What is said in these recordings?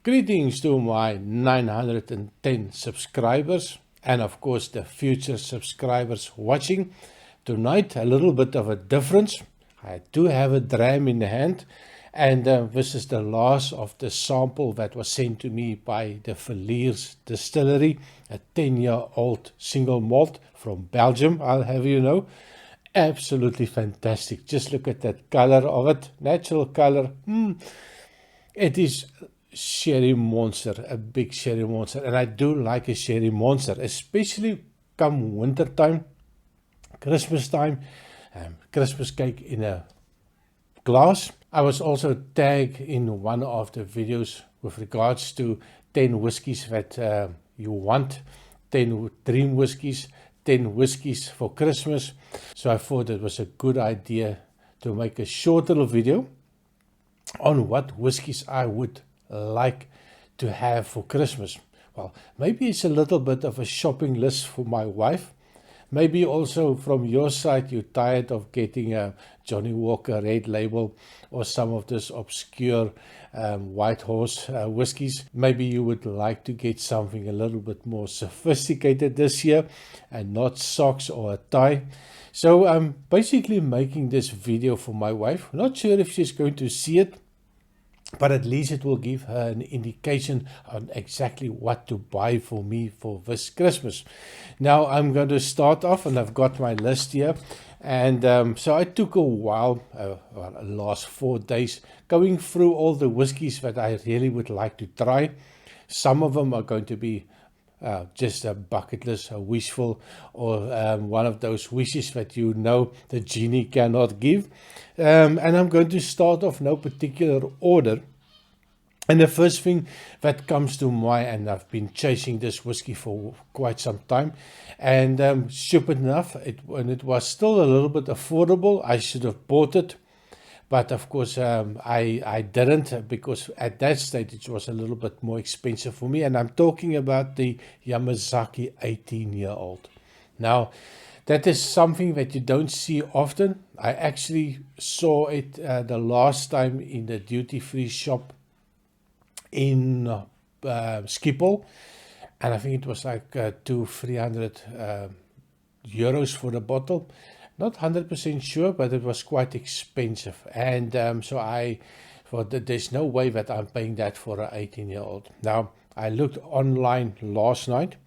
Greetings to my 910 subscribers and of course the future subscribers watching. Tonight a little bit of a difference. I do have a dram in the hand and this is the last of the sample that was sent to me by the Villiers Distillery, a 10-year-old single malt from Belgium, I'll have you know. Absolutely fantastic. Just look at that color of it, natural color. It is sherry monster, a big sherry monster, and I do like a sherry monster, especially come winter time, Christmas time, Christmas cake in a glass. I was also tagged in one of the videos with regards to 10 whiskies that you want, 10 dream whiskies, 10 whiskies for Christmas. So I thought it was a good idea to make a short little video on what whiskies I would like to have for Christmas. Well, maybe it's a little bit of a shopping list for my wife. Maybe also from your side you're tired of getting a Johnny Walker Red Label or some of this obscure White Horse whiskies. Maybe you would like to get something a little bit more sophisticated this year and not socks or a tie. So I'm basically making this video for my wife. Not sure if she's going to see it, but at least it will give her an indication on exactly what to buy for me for this Christmas. Now I'm going to start off, and I've got my list here. And so I took a while, last 4 days, going through all the whiskies that I really would like to try. Some of them are going to be just a bucket list, a wishful, or one of those wishes that you know the genie cannot give. And I'm going to start off no particular order. And the first thing that comes to mind, and I've been chasing this whiskey for quite some time, and stupid enough, when it was still a little bit affordable, I should have bought it. But of course, I didn't, because at that stage it was a little bit more expensive for me. And I'm talking about the Yamazaki 18-year-old. Now, that is something that you don't see often. I actually saw it the last time in the duty-free shop in Schiphol. And I think it was like 200-300 euros for the bottle. Not 100% sure, but it was quite expensive. And so I thought that there's no way that I'm paying that for an 18-year-old. Now, I looked online last night,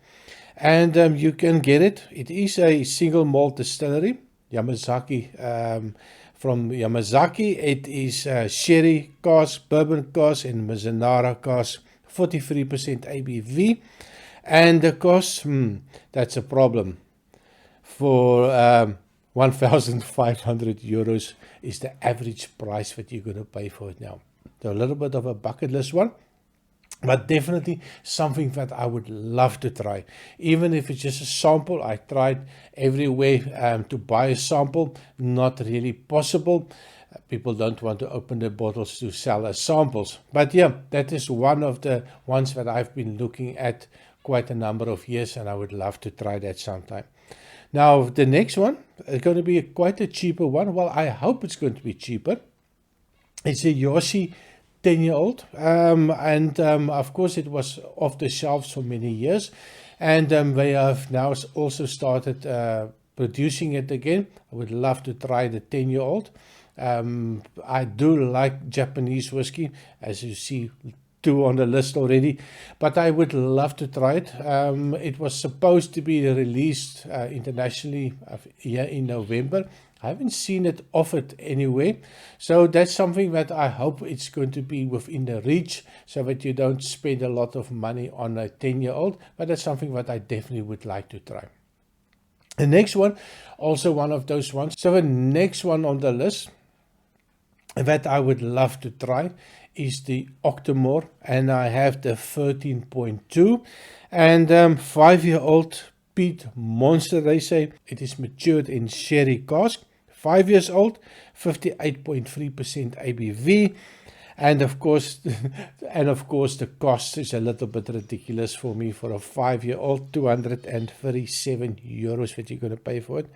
and you can get it. It is a single malt distillery, Yamazaki. From Yamazaki, it is sherry cask, bourbon cask, and Mizunara cask, 43% ABV. And the cost, that's a problem. For 1,500 euros is the average price that you're going to pay for it now. So a little bit of a bucket list one, but definitely something that I would love to try. Even if it's just a sample, I tried everywhere to buy a sample, not really possible. People don't want to open the bottles to sell as samples. But yeah, that is one of the ones that I've been looking at quite a number of years, and I would love to try that sometime. Now, the next one is going to be quite a cheaper one. Well, I hope it's going to be cheaper. It's a Yoichi 10-year-old. Of course, it was off the shelves for many years. And they have now also started producing it again. I would love to try the 10-year-old. I do like Japanese whiskey, as you see, 2 on the list already, but I would love to try it. It was supposed to be released internationally here in November. I haven't seen it offered anywhere, so that's something that I hope it's going to be within the reach, so that you don't spend a lot of money on a 10-year-old, but that's something that I definitely would like to try. The next one, also one of those ones. So the next one on the list that I would love to try is the Octomore, and I have the 13.2 and 5-year-old peat monster. They say it is matured in sherry cask, 5 years old, 58.3% ABV, and of course the cost is a little bit ridiculous for me for a 5-year-old. 237 euros that you're going to pay for it.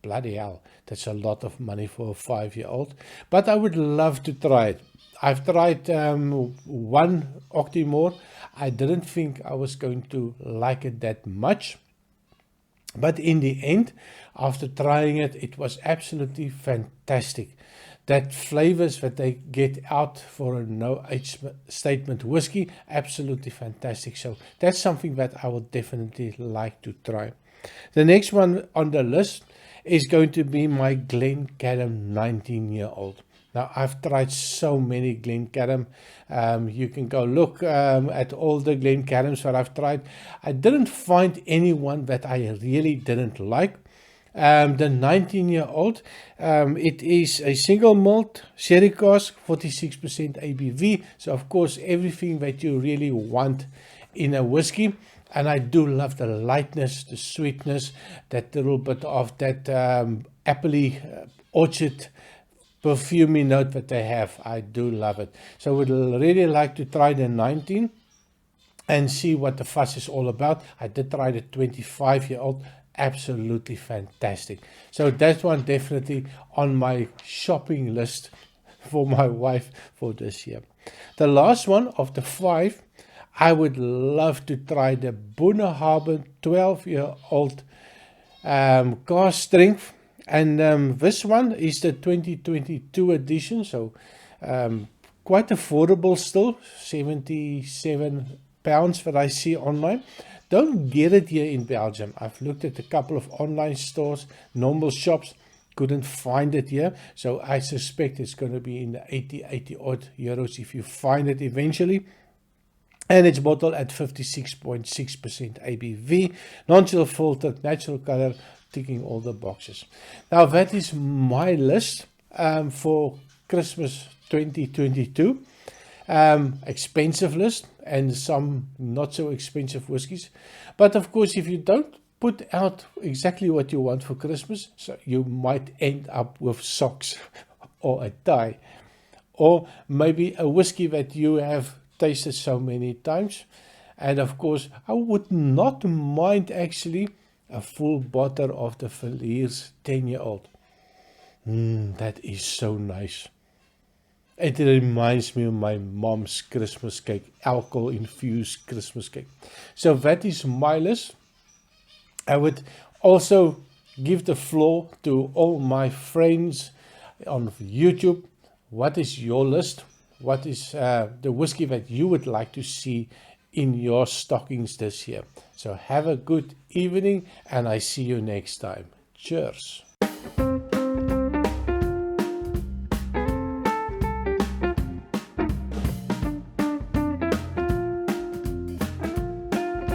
Bloody hell, that's a lot of money for a 5-year-old, but I would love to try it. I've tried one Octomore. I didn't think I was going to like it that much. But in the end, after trying it, it was absolutely fantastic. That flavors that they get out for a no age statement whiskey, absolutely fantastic. So that's something that I would definitely like to try. The next one on the list is going to be my GlenCadam 19-year-old. Now, I've tried so many GlenCadam. You can go look at all the GlenCadams that I've tried. I didn't find anyone that I really didn't like. The 19-year-old, it is a single malt sherry cask, 46% ABV. So, of course, everything that you really want in a whiskey. And I do love the lightness, the sweetness, that little bit of that appley orchard perfumey note that they have. I do love it. So I would really like to try the 19 and see what the fuss is all about. I did try the 25-year-old. Absolutely fantastic. So that one definitely on my shopping list for my wife for this year. The last one of the 5, I would love to try the Bunnahabhain 12-year-old cask strength. And this one is the 2022 edition, so quite affordable still, £77 that I see online. Don't get it here in Belgium. I've looked at a couple of online stores, normal shops, couldn't find it here. So I suspect it's going to be in the 80 odd euros if you find it eventually. And it's bottled at 56.6% ABV, non-chill filtered, natural color, ticking all the boxes. Now that is my list for Christmas 2022. Expensive list and some not so expensive whiskies. But of course, if you don't put out exactly what you want for Christmas, so you might end up with socks or a tie, or maybe a whiskey that you have tasted so many times. And of course, I would not mind actually a full bottle of the Villiers 10-year-old. That is so nice. It reminds me of my mom's Christmas cake, alcohol-infused Christmas cake. So that is my list. I would also give the floor to all my friends on YouTube. What is your list? What is the whiskey that you would like to see in your stockings this year? So have a good evening, and I see you next time. Cheers.